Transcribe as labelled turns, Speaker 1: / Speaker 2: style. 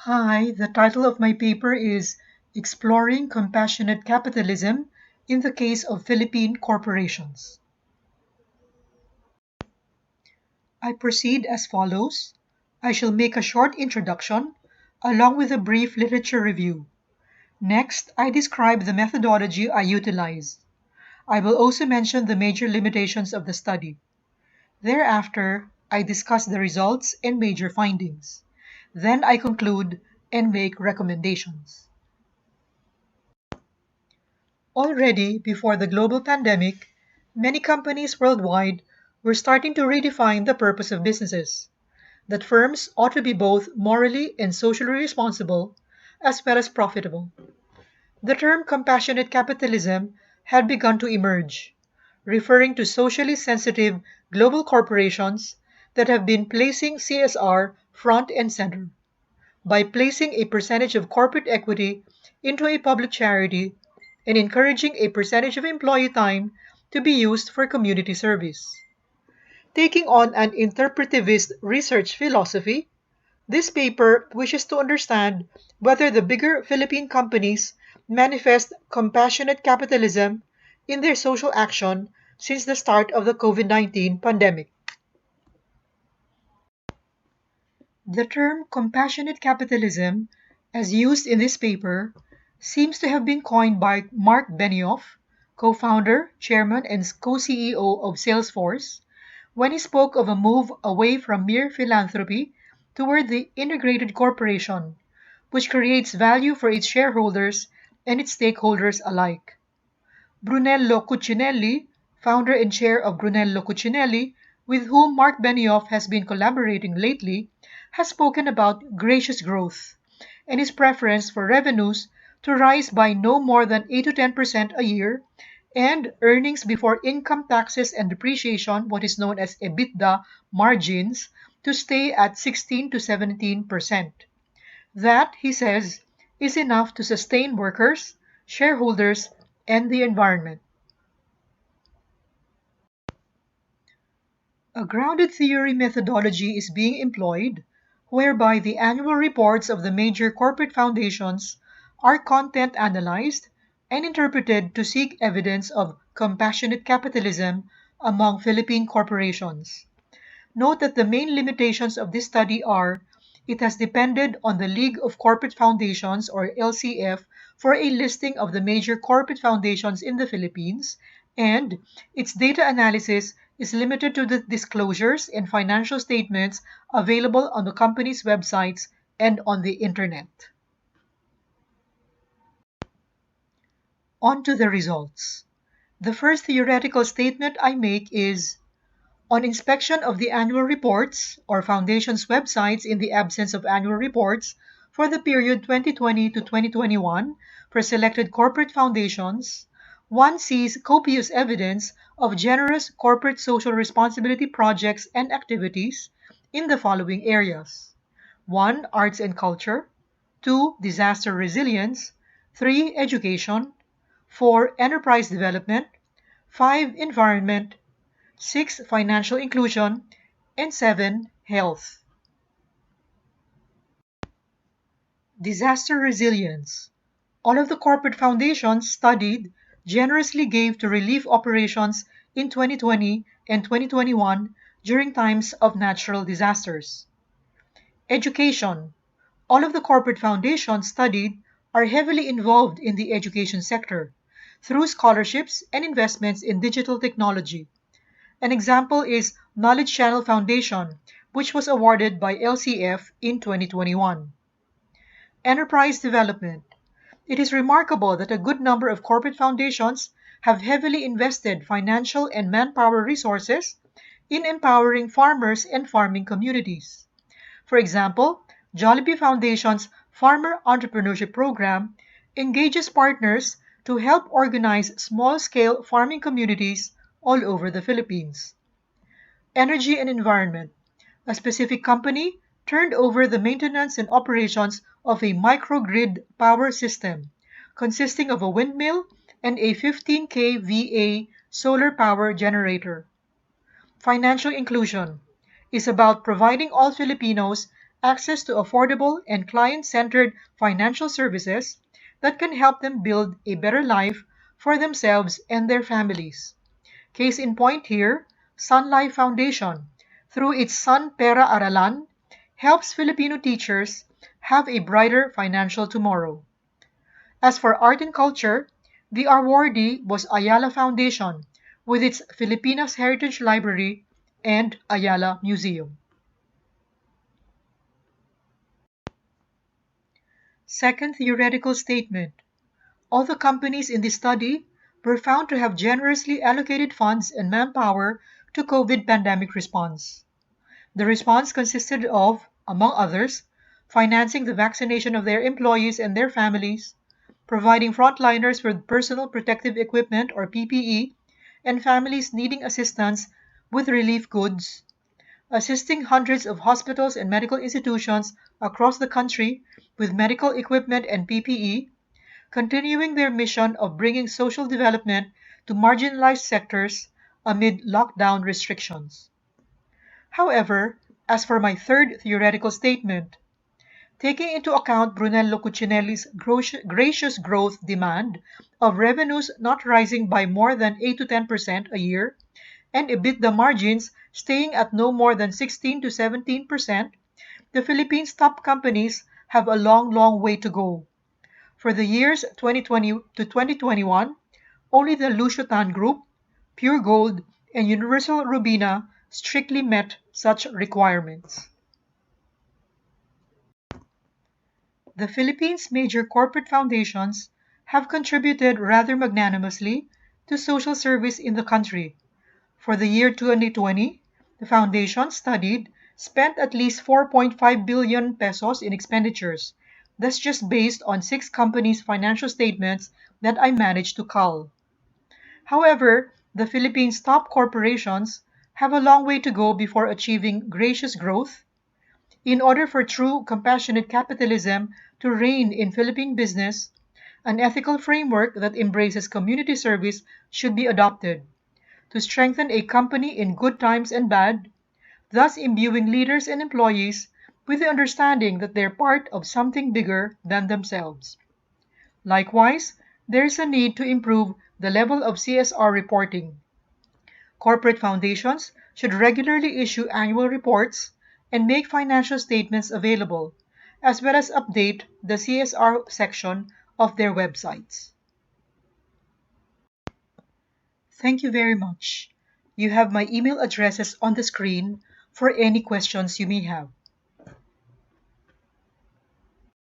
Speaker 1: Hi, the title of my paper is Exploring Compassionate Capitalism in the Case of Philippine Corporations. I proceed as follows. I shall make a short introduction along with a brief literature review. Next, I describe the methodology I utilized. I will also mention the major limitations of the study. Thereafter, I discuss the results and major findings. Then I conclude and make recommendations. Already before the global pandemic, many companies worldwide were starting to redefine the purpose of businesses, that firms ought to be both morally and socially responsible as well as profitable. The term compassionate capitalism had begun to emerge, referring to socially sensitive global corporations that have been placing CSR front and center by placing a percentage of corporate equity into a public charity and encouraging a percentage of employee time to be used for community service. Taking on an interpretivist research philosophy, this paper wishes to understand whether the bigger Philippine companies manifest compassionate capitalism in their social action since the start of the COVID-19 pandemic. The term compassionate capitalism, as used in this paper, seems to have been coined by Mark Benioff, co-founder, chairman, and co-CEO of Salesforce, when he spoke of a move away from mere philanthropy toward the integrated corporation, which creates value for its shareholders and its stakeholders alike. Brunello Cucinelli, founder and chair of Brunello Cucinelli, with whom Mark Benioff has been collaborating lately, has spoken about gracious growth and his preference for revenues to rise by no more than 8 to 10% a year and earnings before income taxes and depreciation, what is known as EBITDA margins, to stay at 16 to 17%. That, he says, is enough to sustain workers, shareholders, and the environment. A grounded theory methodology is being employed whereby the annual reports of the major corporate foundations are content analyzed and interpreted to seek evidence of compassionate capitalism among Philippine corporations. Note that the main limitations of this study are it has depended on the League of Corporate Foundations or LCF for a listing of the major corporate foundations in the Philippines, and its data analysis is limited to the disclosures and financial statements available on the company's websites and on the internet. On to the results. The first theoretical statement I make is on inspection of the annual reports or foundation's websites in the absence of annual reports for the period 2020 to 2021 for selected corporate foundations, one sees copious evidence of generous corporate social responsibility projects and activities in the following areas: 1. Arts and culture, 2. Disaster resilience, 3. Education, 4. Enterprise development, 5. Environment, 6. Financial inclusion, and 7. Health. Disaster resilience. All of the corporate foundations studied generously gave to relief operations in 2020 and 2021 during times of natural disasters. Education. All of the corporate foundations studied are heavily involved in the education sector through scholarships and investments in digital technology. An example is Knowledge Channel Foundation, which was awarded by LCF in 2021. Enterprise development. It is remarkable that a good number of corporate foundations have heavily invested financial and manpower resources in empowering farmers and farming communities. For example, Jollibee Foundation's Farmer Entrepreneurship Program engages partners to help organize small-scale farming communities all over the Philippines. Energy and environment. A specific company turned over the maintenance and operations of a microgrid power system consisting of a windmill and a 15 kVA solar power generator. Financial inclusion is about providing all Filipinos access to affordable and client-centered financial services that can help them build a better life for themselves and their families. Case in point here, Sun Life Foundation, through its Sun Pera Aralan, helps Filipino teachers have a brighter financial tomorrow. As for art and culture, the awardee was Ayala Foundation with its Filipinas Heritage Library and Ayala Museum. Second theoretical statement. All the companies in this study were found to have generously allocated funds and manpower to COVID pandemic response. The response consisted of, among others, financing the vaccination of their employees and their families, providing frontliners with personal protective equipment or PPE, and families needing assistance with relief goods, assisting hundreds of hospitals and medical institutions across the country with medical equipment and PPE, continuing their mission of bringing social development to marginalized sectors amid lockdown restrictions. However, as for my third theoretical statement, taking into account Brunello Cucinelli's gracious growth demand of revenues not rising by more than 8 to 10% a year and EBITDA margins staying at no more than 16 to 17%, the Philippines' top companies have a long way to go. For the years 2020 to 2021, only the Lucio Tan Group, Pure Gold, and Universal Robina strictly met such requirements. The Philippines' major corporate foundations have contributed rather magnanimously to social service in the country. For the year 2020, the foundation studied spent at least 4.5 billion pesos in expenditures. That's just based on six companies' financial statements that I managed to cull. However, the Philippines' top corporations have a long way to go before achieving gracious growth. In order for true compassionate capitalism to reign in Philippine business, an ethical framework that embraces community service should be adopted to strengthen a company in good times and bad, thus imbuing leaders and employees with the understanding that they're part of something bigger than themselves. Likewise, there is a need to improve the level of CSR reporting. Corporate foundations should regularly issue annual reports and make financial statements available, as well as update the CSR section of their websites. Thank you very much. You have my email addresses on the screen for any questions you may have.